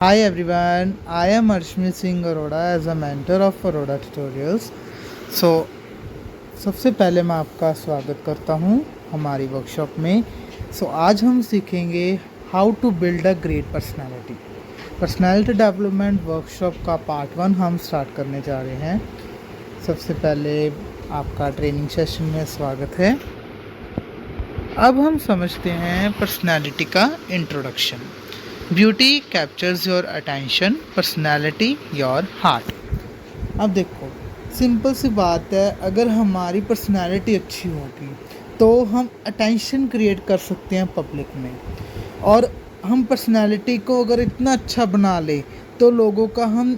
Hi everyone, I am Arshmit Singh Aroda as a mentor of Aroda Tutorials. So सबसे पहले मैं आपका स्वागत करता हूँ हमारी वर्कशॉप में। आज हम सीखेंगे how to build a great personality. Personality development workshop का पार्ट 1 हम स्टार्ट करने जा रहे हैं। सबसे पहले आपका ट्रेनिंग सेशन में स्वागत है। अब हम समझते हैं पर्सनालिटी का introduction. Beauty captures your attention, personality your heart. अब देखो, सिंपल सी बात है, अगर हमारी पर्सनालिटी अच्छी होगी तो हम अटेंशन क्रिएट कर सकते हैं पब्लिक में, और हम पर्सनालिटी को अगर इतना अच्छा बना ले तो लोगों का हम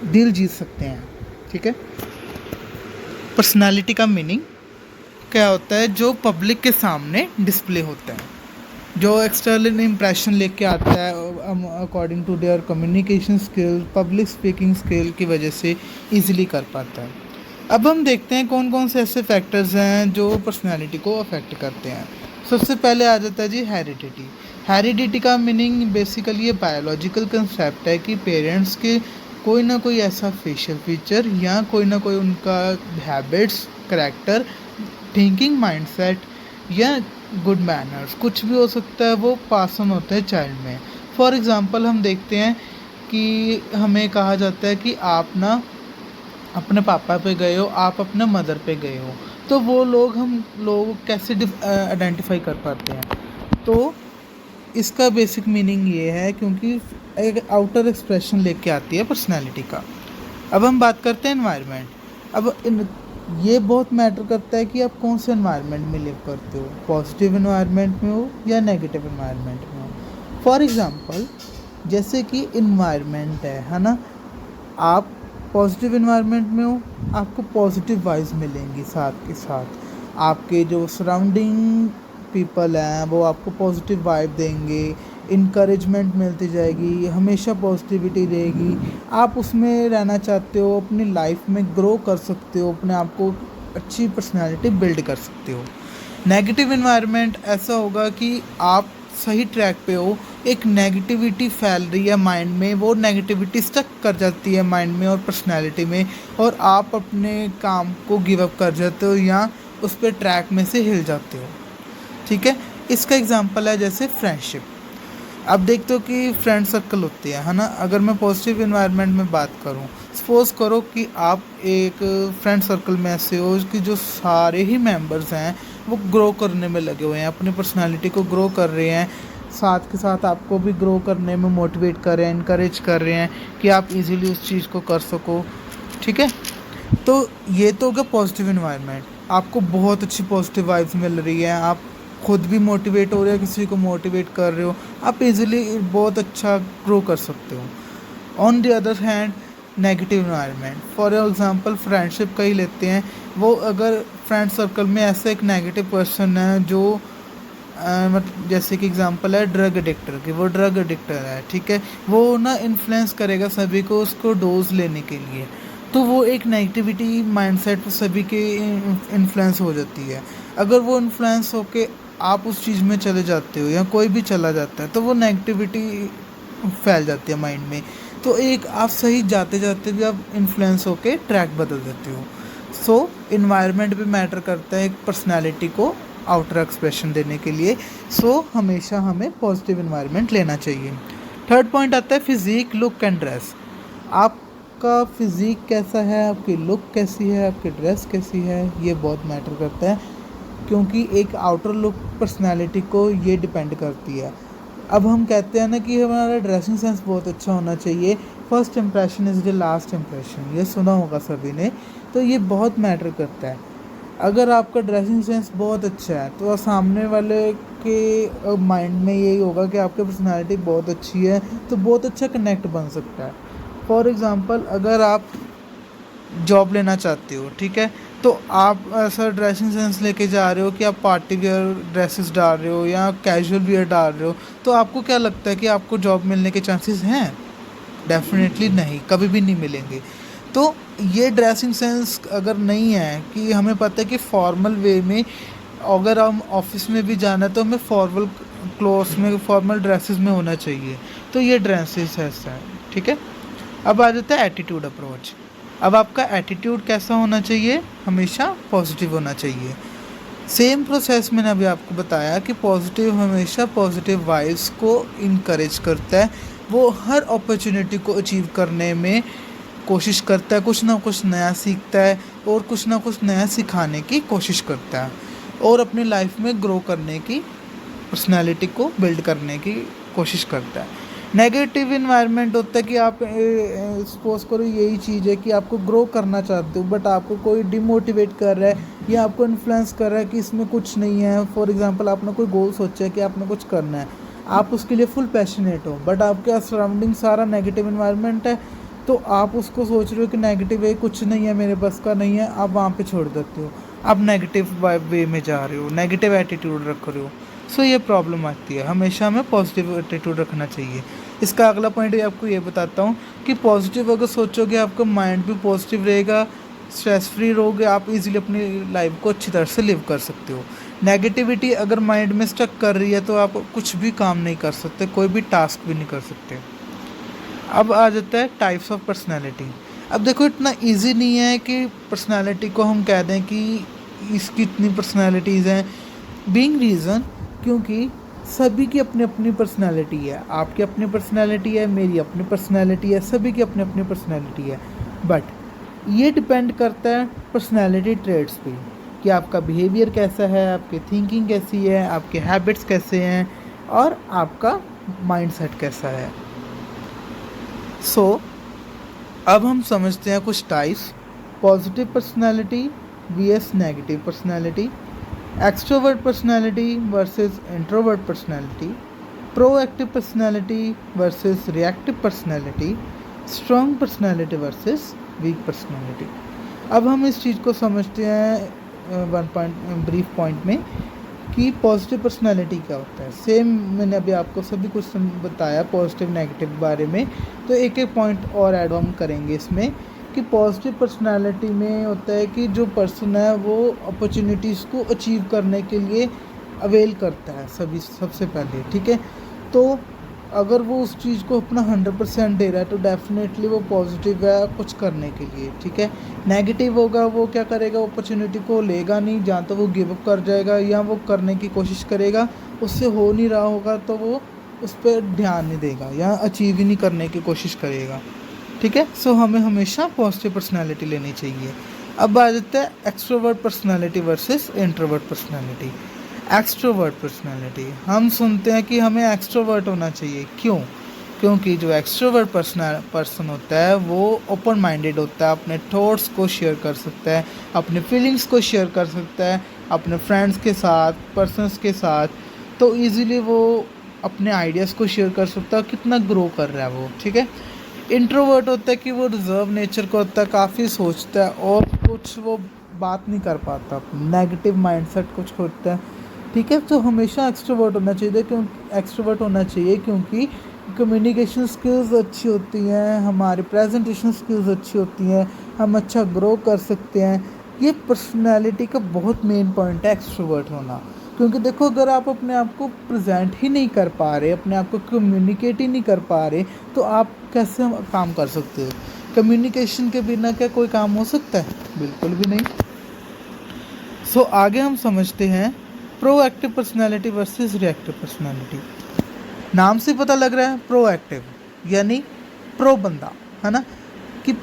दिल जीत सकते हैं। ठीक है। पर्सनालिटी का मीनिंग क्या होता है? जो पब्लिक के सामने डिस्प्ले होता है, जो एक्सटर्नल इम्प्रेशन लेके आता है according to their communication skill, public speaking skill की वजह से इजीली कर पाता है। अब हम देखते हैं कौन कौन से ऐसे फैक्टर्स हैं जो पर्सनालिटी को अफेक्ट करते हैं। सबसे पहले आ जाता है जी हेरिडिटी। हेरिडिटी का मीनिंग बेसिकली ये बायोलॉजिकल कंसेप्ट है कि पेरेंट्स के कोई ना कोई ऐसा फेशियल फीचर या कोई ना कोई उनका हैबिट्स, करेक्टर, थिंकिंग माइंडसेट या गुड मैनर्स, कुछ भी हो सकता है, वो पास ऑन होता है चाइल्ड में। फॉर एग्ज़ाम्पल हम देखते हैं कि हमें कहा जाता है कि आप ना अपने पापा पे गए हो, आप अपने मदर पे गए हो, तो वो लोग हम लोग कैसे आइडेंटिफाई कर पाते हैं? तो इसका बेसिक मीनिंग ये है क्योंकि एक आउटर एक्सप्रेशन लेके आती है पर्सनैलिटी का। अब हम बात करते हैं एनवायरनमेंट। अब ये बहुत मैटर करता है कि आप कौन से एनवायरनमेंट में लिव करते हो, पॉजिटिव एनवायरनमेंट में हो या नेगेटिव एनवायरनमेंट में हो। फॉर एग्ज़ाम्पल, जैसे कि इन्वायरमेंट है ना, आप पॉजिटिव इन्वायरमेंट में हो, आपको पॉजिटिव वाइब्स मिलेंगी, साथ के साथ आपके जो सराउंडिंग पीपल हैं वो आपको पॉजिटिव वाइब देंगे, इनकरेजमेंट मिलती जाएगी, हमेशा पॉजिटिविटी रहेगी। आप उसमें रहना चाहते हो, अपनी लाइफ में ग्रो कर सकते हो, अपने आप को अच्छी पर्सनैलिटी बिल्ड कर सकते हो। नेगेटिव इन्वायरमेंट ऐसा होगा कि आप सही ट्रैक पे हो, एक नेगेटिविटी फैल रही है माइंड में, वो नेगेटिविटी स्टक कर जाती है माइंड में और पर्सनैलिटी में, और आप अपने काम को गिव अप कर जाते हो या उस पर ट्रैक में से हिल जाते हो। ठीक है। इसका एग्जांपल है जैसे फ्रेंडशिप। अब देखते हो कि फ्रेंड सर्कल होती है ना। अगर मैं पॉजिटिव इन्वायरमेंट में बात करूं, सपोज करो कि आप एक फ्रेंड सर्कल में ऐसे हो कि जो सारे ही मेंबर्स हैं वो ग्रो करने में लगे हुए हैं, अपनी पर्सनालिटी को ग्रो कर रहे हैं, साथ के साथ आपको भी ग्रो करने में मोटिवेट कर रहे हैं, इनकरेज कर रहे हैं कि आप इजीली उस चीज़ को कर सको। ठीक है। तो ये तो होगा पॉजिटिव इन्वायरमेंट, आपको बहुत अच्छी पॉजिटिव वाइब्स मिल रही है, आप खुद भी मोटिवेट हो रहे हो, किसी को मोटिवेट कर रहे हो, आप इजीली बहुत अच्छा ग्रो कर सकते हो। On the other hand, negative environment, for example friendship का ही लेते हैं। वो अगर फ्रेंड सर्कल में ऐसा एक नेगेटिव पर्सन है जो मतलब जैसे कि एग्जांपल है ड्रग एडिक्टर की, वो ड्रग एडिक्टर है, ठीक है, वो ना इन्फ्लुएंस करेगा सभी को उसको डोज लेने के लिए, तो वो एक नेगेटिविटी माइंडसेट सभी के इन्फ्लुएंस हो जाती है। अगर वो इन्फ्लुएंस होके आप उस चीज़ में चले जाते हो या कोई भी चला जाता है तो वो नेगेटिविटी फैल जाती है माइंड में, तो एक आप सही जाते जाते भी आप इन्फ्लुएंस होके ट्रैक बदल देते हो। सो इन्वायरमेंट भी मैटर करता है एक पर्सनैलिटी को आउटर एक्सप्रेशन देने के लिए। सो हमेशा हमें पॉजिटिव इन्वायरमेंट लेना चाहिए। थर्ड पॉइंट आता है फिज़िक, लुक एंड ड्रेस। आपका फिज़िक कैसा है, आपकी लुक कैसी है, आपकी ड्रेस कैसी है, ये बहुत मैटर करता है, क्योंकि एक आउटर लुक पर्सनैलिटी को ये डिपेंड करती है। अब हम कहते हैं ना कि हमारा ड्रेसिंग सेंस बहुत अच्छा होना चाहिए, first impression is the last impression, ये सुना होगा सभी ने, तो ये बहुत मैटर करता है। अगर आपका ड्रेसिंग सेंस बहुत अच्छा है तो सामने वाले के माइंड में यही होगा कि आपकी पर्सनैलिटी बहुत अच्छी है, तो बहुत अच्छा कनेक्ट बन सकता है। फॉर एग्ज़ाम्पल, अगर आप जॉब लेना चाहते हो, ठीक है, तो आप ऐसा ड्रेसिंग सेंस लेके जा रहे हो कि आप पार्टी वियर ड्रेसेस डाल रहे हो या कैजुअल वियर डाल रहे हो, तो आपको क्या लगता है कि आपको जॉब मिलने के चांसेस हैं? डेफिनेटली नहीं, कभी भी नहीं मिलेंगे। तो ये ड्रेसिंग सेंस अगर नहीं है कि हमें पता है कि फॉर्मल वे में अगर हम ऑफिस में भी जाना है तो हमें क्लोथ्स में, फॉर्मल ड्रेसेस में होना चाहिए। तो ये ड्रेसेस ऐसा है, ठीक है। अब आ जाता है एटीट्यूड अप्रोच। अब आपका एटीट्यूड कैसा होना चाहिए? हमेशा पॉजिटिव होना चाहिए। सेम प्रोसेस मैंने अभी आपको बताया कि पॉजिटिव हमेशा पॉजिटिव वाइब्स को इनकरेज करता है। वो हर अपॉर्चुनिटी को अचीव करने में कोशिश करता है, कुछ ना कुछ नया सीखता है और कुछ ना कुछ नया सिखाने की कोशिश करता है और अपनी लाइफ में ग्रो करने की, पर्सनैलिटी को बिल्ड करने की कोशिश करता है। नेगेटिव इन्वायरमेंट होता है कि आप सपोज करो यही चीज़ है कि आपको ग्रो करना चाहते हो बट आपको कोई डिमोटिवेट कर रहा है या आपको इन्फ्लुएंस कर रहा है कि इसमें कुछ नहीं है। फॉर एग्जांपल आपने कोई गोल सोचा है कि आपने कुछ करना है, आप उसके लिए फुल पैशनेट हो बट आपके सराउंडिंग सारा नेगेटिव इन्वायरमेंट है, तो आप उसको सोच रहे हो कि नेगेटिव है, कुछ नहीं है, मेरे बस का नहीं है, आप वहाँ पे छोड़ देते हो, आप नेगेटिव वे में जा रहे हो, नेगेटिव एटीट्यूड रख रहे हो। सो ये प्रॉब्लम आती है। हमेशा हमें पॉजिटिव एटीट्यूड रखना चाहिए। इसका अगला पॉइंट आपको ये बताता हूँ कि पॉजिटिव अगर सोचोगे आपका माइंड भी पॉजिटिव रहेगा, स्ट्रेस फ्री रहोगे, आप इजीली अपनी लाइफ को अच्छी तरह से लिव कर सकते हो। नेगेटिविटी अगर माइंड में स्टक कर रही है तो आप कुछ भी काम नहीं कर सकते, कोई भी टास्क भी नहीं कर सकते। अब आ जाता है टाइप्स ऑफ पर्सनैलिटी। अब देखो इतना इजी नहीं है कि पर्सनैलिटी को हम कह दें कि इसकी इतनी पर्सनैलिटीज़ हैं। बीइंग रीज़न, क्योंकि सभी की अपनी अपनी पर्सनैलिटी है। आपकी अपनी पर्सनैलिटी है, मेरी अपनी पर्सनैलिटी है, सभी की अपनी अपनी पर्सनैलिटी है। बट ये डिपेंड करता है पर्सनैलिटी ट्रेड्स पे कि आपका बिहेवियर कैसा है, आपकी थिंकिंग कैसी है, आपके हैबिट्स कैसे हैं और आपका माइंडसेट कैसा है। सो अब हम समझते हैं कुछ types. Positive personality vs negative personality, extrovert personality versus introvert personality, proactive personality versus reactive personality, strong personality versus weak personality. अब हम इस चीज़ को समझते हैं वन पॉइंट ब्रीफ पॉइंट में कि पॉजिटिव पर्सनैलिटी क्या होता है। सेम मैंने अभी आपको सभी कुछ बताया पॉजिटिव नेगेटिव बारे में, तो एक एक पॉइंट और ऐड ऑन करेंगे इसमें कि पॉजिटिव पर्सनालिटी में होता है कि जो पर्सन है वो अपॉर्चुनिटीज़ को अचीव करने के लिए अवेल करता है सबसे पहले, ठीक है। तो अगर वो उस चीज़ को अपना 100% दे रहा है तो डेफिनेटली वो पॉजिटिव है कुछ करने के लिए, ठीक है। नेगेटिव होगा, वो क्या करेगा, अपॉर्चुनिटी को लेगा नहीं, जहाँ तो वो गिव अप कर जाएगा या वो करने की कोशिश करेगा, उससे हो नहीं रहा होगा तो वो उस पर ध्यान नहीं देगा या अचीव ही नहीं करने की कोशिश करेगा, ठीक है। सो हमें हमेशा पॉजिटिव पर्सनैलिटी लेनी चाहिए। अब आ जाता है extrovert personality versus introvert personality. Extrovert personality, हम सुनते हैं कि हमें एक्सट्रोवर्ट होना चाहिए, क्यों? क्योंकि जो एक्सट्रोवर्ट पर्सन होता है वो ओपन माइंडेड होता है, अपने थॉट्स को शेयर कर सकता है, अपने फीलिंग्स को शेयर कर सकता है अपने फ्रेंड्स के साथ, पर्सन्स के साथ, तो इजीली वो अपने आइडियाज़ को शेयर कर सकता है, कितना ग्रो कर रहा है वो, ठीक है। इंट्रोवर्ट होता है कि वो रिजर्व नेचर का होता है, काफ़ी सोचता है और कुछ वो बात नहीं कर पाता, नेगेटिव माइंडसेट कुछ होता है, ठीक है। तो हमेशा एक्सट्रोवर्ट होना चाहिए क्योंकि कम्युनिकेशन स्किल्स अच्छी होती हैं, हमारी प्रेजेंटेशन स्किल्स अच्छी होती हैं, हम अच्छा ग्रो कर सकते हैं। ये पर्सनैलिटी का बहुत मेन पॉइंट है एक्सट्रोवर्ट होना, क्योंकि देखो अगर आप अपने आप को प्रेजेंट ही नहीं कर पा रहे, अपने आप को कम्युनिकेट ही नहीं कर पा रहे, तो आप कैसे काम कर सकते हो? कम्युनिकेशन के बिना क्या कोई काम हो सकता है? बिल्कुल भी नहीं। सो आगे हम समझते हैं proactive personality versus reactive personality. नाम से पता लग रहा है प्रोएक्टिव यानी प्रो बंदा, है ना, कि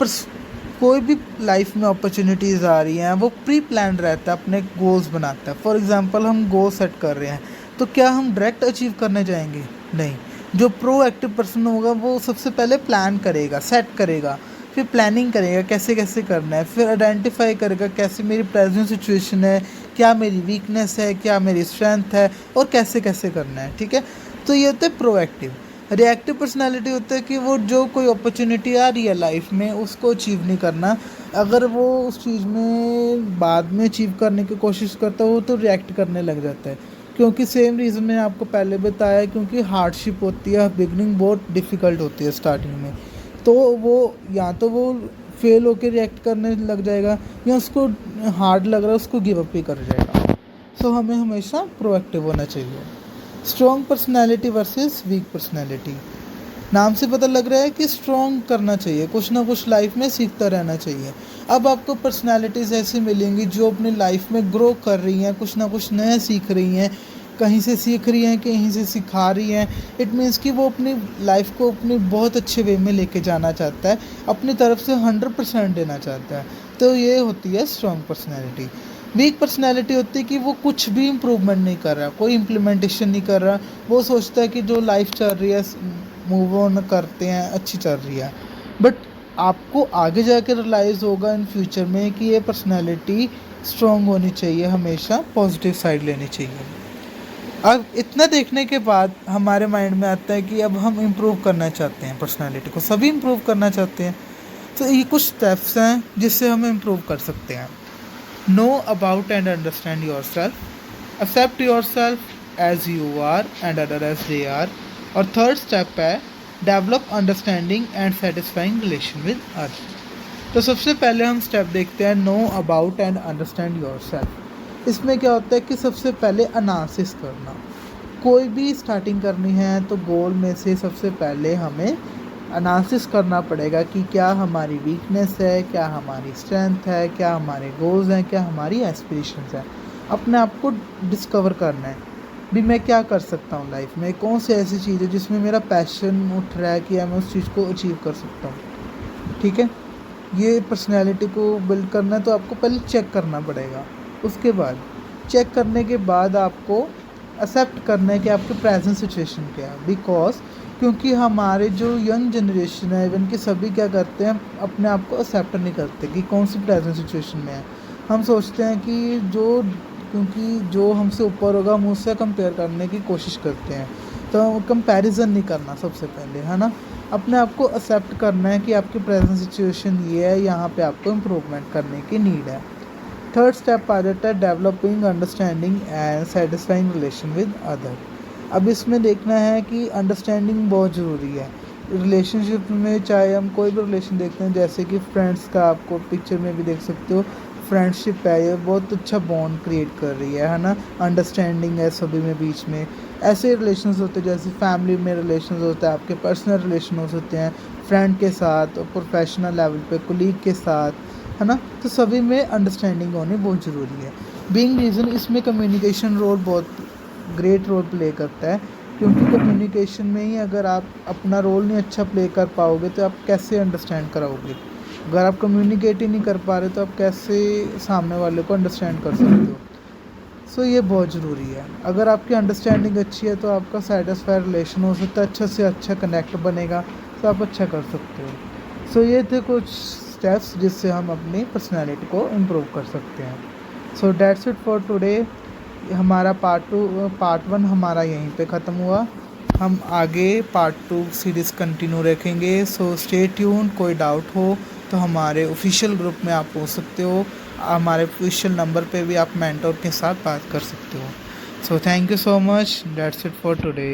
कोई भी लाइफ में अपॉर्चुनिटीज़ आ रही हैं वो प्री प्लान रहता है, अपने गोल्स बनाता है। फॉर एग्जांपल हम गोल सेट कर रहे हैं तो क्या हम डायरेक्ट अचीव करने जाएंगे? नहीं। जो प्रोएक्टिव पर्सन होगा वो सबसे पहले प्लान करेगा, सेट करेगा, फिर प्लानिंग करेगा कैसे कैसे करना है, फिर आइडेंटिफाई करेगा कैसे मेरी प्रेजेंट सिचुएशन है, क्या मेरी वीकनेस है, क्या मेरी स्ट्रेंथ है और कैसे कैसे करना है, ठीक है। तो ये होता है प्रोएक्टिव। रिएक्टिव पर्सनालिटी होता है कि वो जो कोई अपॉर्चुनिटी आ रही है लाइफ में उसको अचीव नहीं करना, अगर वो उस चीज़ में बाद में अचीव करने की कोशिश करता है वो तो रिएक्ट करने लग जाता है, क्योंकि सेम रीज़न मैंने आपको पहले बताया, क्योंकि हार्डशिप होती है, बिगनिंग बहुत डिफ़िकल्ट होती है स्टार्टिंग में, तो वो या तो वो फेल होकर रिएक्ट करने लग जाएगा या उसको हार्ड लग रहा है उसको गिव अप ही कर जाएगा। सो हमें हमेशा प्रोएक्टिव होना चाहिए। Strong personality versus weak personality. नाम से पता लग रहा है कि स्ट्रॉन्ग करना चाहिए, कुछ ना कुछ लाइफ में सीखता रहना चाहिए। अब आपको पर्सनैलिटीज़ ऐसी मिलेंगी जो अपनी लाइफ में ग्रो कर रही हैं, कुछ ना कुछ नया सीख रही हैं, कहीं से सीख रही हैं, कहीं से सिखा रही हैं। इट मीन्स कि वो अपनी लाइफ को अपनी बहुत अच्छे वे में लेके जाना चाहता है, अपनी तरफ से 100% देना चाहता है। तो ये होती है स्ट्रॉन्ग पर्सनैलिटी। वीक पर्सनैलिटी होती है कि वो कुछ भी इम्प्रूवमेंट नहीं कर रहा, कोई इम्प्लीमेंटेशन नहीं कर रहा। वो सोचता है कि जो लाइफ चल रही है मूव ऑन करते हैं, अच्छी चल रही है। बट आपको आगे जाकर रियलाइज़ होगा इन फ्यूचर में कि ये पर्सनैलिटी स्ट्रॉन्ग होनी चाहिए, हमेशा पॉजिटिव साइड लेनी चाहिए। अब इतना देखने के बाद हमारे माइंड में आता है कि अब हम इम्प्रूव करना चाहते हैं पर्सनैलिटी को, सभी इम्प्रूव करना चाहते हैं। तो ये कुछ स्टेप्स हैं जिससे हम इम्प्रूव कर सकते हैं। Know about and understand yourself, accept yourself as you are and other as they are. और थर्ड स्टेप है develop understanding and satisfying relation with other. तो सबसे पहले हम स्टेप देखते हैं know about and understand yourself. इसमें क्या होता है कि सबसे पहले एनालिसिस करना। कोई भी स्टार्टिंग करनी है तो गोल में से सबसे पहले हमें एनालिसिस करना पड़ेगा कि क्या हमारी वीकनेस है, क्या हमारी स्ट्रेंथ है, क्या हमारे गोल्स हैं, क्या हमारी एस्पिरेशंस हैं। अपने आप को डिस्कवर करना है भी मैं क्या कर सकता हूँ लाइफ में, कौन सी ऐसी चीज़ है जिसमें मेरा पैशन उठ रहा है कि मैं उस चीज़ को अचीव कर सकता हूँ। ठीक है, ये पर्सनैलिटी को बिल्ड करना है तो आपको पहले चेक करना पड़ेगा। उसके बाद चेक करने के बाद आपको एक्सेप्ट करना है कि आपके प्रेजेंट सिचुएशन क्या है। बिकॉज क्योंकि हमारे जो यंग जनरेशन है इवन कि सभी क्या करते हैं, अपने आप को एक्सेप्ट नहीं करते कि कौन सी प्रेजेंट सिचुएशन में है। हम सोचते हैं कि क्योंकि जो हमसे ऊपर होगा हम उससे कंपेयर करने की कोशिश करते हैं। तो कंपैरिजन नहीं करना सबसे पहले, है ना। अपने आप को एक्सेप्ट करना है कि आपकी प्रेजेंट सिचुएशन ये है, यहाँ पे आपको इम्प्रूवमेंट करने की नीड है। थर्ड स्टेप आ जाता है developing understanding and satisfying relation with other. अब इसमें देखना है कि अंडरस्टैंडिंग बहुत ज़रूरी है रिलेशनशिप में। चाहे हम कोई भी रिलेशन देखते हैं, जैसे कि फ्रेंड्स का आपको पिक्चर में भी देख सकते हो, फ्रेंडशिप है ये बहुत अच्छा बॉन्ड क्रिएट कर रही है ना। अंडरस्टैंडिंग है सभी में बीच में। ऐसे रिलेशंस होते हैं जैसे फैमिली में रिलेशंस होते हैं, आपके पर्सनल रिलेशन हो सकते हैं फ्रेंड के साथ और प्रोफेशनल लेवल पे कोलीग के साथ, है ना। तो सभी में अंडरस्टैंडिंग होनी बहुत ज़रूरी है। बीइंग रीज़न इसमें कम्युनिकेशन रोल बहुत ग्रेट रोल प्ले करता है, क्योंकि कम्युनिकेशन में ही अगर आप अपना रोल नहीं अच्छा प्ले कर पाओगे तो आप कैसे अंडरस्टैंड कराओगे। अगर आप कम्युनिकेट ही नहीं कर पा रहे तो आप कैसे सामने वाले को अंडरस्टैंड कर सकते हो। सो ये बहुत ज़रूरी है। अगर आपकी अंडरस्टैंडिंग अच्छी है तो आपका सेटिस्फाई रिलेशन हो सकता है, अच्छा से अच्छा कनेक्ट बनेगा, तो आप अच्छा कर सकते हो। सो ये थे कुछ स्टेप्स जिससे हम अपनी पर्सनैलिटी को इम्प्रूव कर सकते हैं। So that's it for today. हमारा पार्ट 1 हमारा यहीं पे ख़त्म हुआ। हम आगे पार्ट 2 सीरीज़ कंटिन्यू रखेंगे। So stay tune. कोई डाउट हो तो हमारे ऑफिशियल ग्रुप में आप पूछ सकते हो, हमारे ऑफिशियल नंबर पे भी आप मेंटर के साथ बात कर सकते हो। So thank you so much. That's it for today.